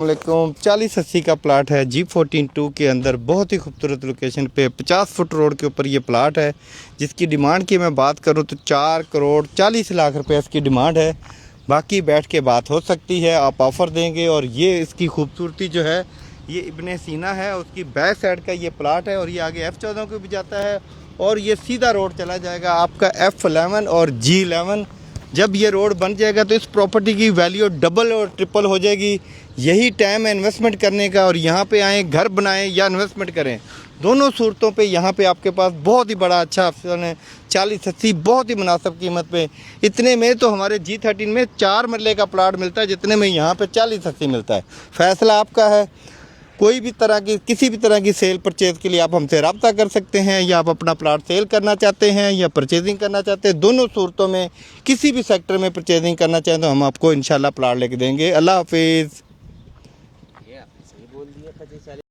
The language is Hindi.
वालेकुम 4080 का प्लाट है G14-2 के अंदर बहुत ही खूबसूरत लोकेशन पे 50 फुट रोड के ऊपर ये प्लाट है, जिसकी डिमांड की मैं बात करूं तो 4 करोड़ 40 लाख रुपए इसकी डिमांड है। बाकी बैठ के बात हो सकती है, आप ऑफ़र देंगे। और ये इसकी खूबसूरती जो है ये इब्ने सीना है, उसकी बैक साइड का ये प्लाट है और ये आगे F14 को भी जाता है और ये सीधा रोड चला जाएगा आपका F11 और G11। जब ये रोड बन जाएगा तो इस प्रॉपर्टी की वैल्यू डबल और ट्रिपल हो जाएगी। यही टाइम है इन्वेस्टमेंट करने का, और यहाँ पे आएँ, घर बनाएं या इन्वेस्टमेंट करें, दोनों सूरतों पे यहाँ पे आपके पास बहुत ही बड़ा अच्छा ऑप्शन है। 4080 बहुत ही मुनासिब कीमत पे। इतने में तो हमारे G13 में 4 मरले का प्लाट मिलता है, जितने में यहाँ पे 4080 मिलता है। फैसला आपका है। कोई भी तरह की किसी भी तरह की सेल परचेज़ के लिए आप हमसे रब्ता कर सकते हैं, या आप अपना प्लाट सेल करना चाहते हैं या परचेजिंग करना चाहते हैं, दोनों सूरतों में किसी भी सेक्टर में परचेजिंग करना चाहें तो हम आपको इंशाल्लाह प्लाट लेके देंगे। अल्लाह हाफिज़।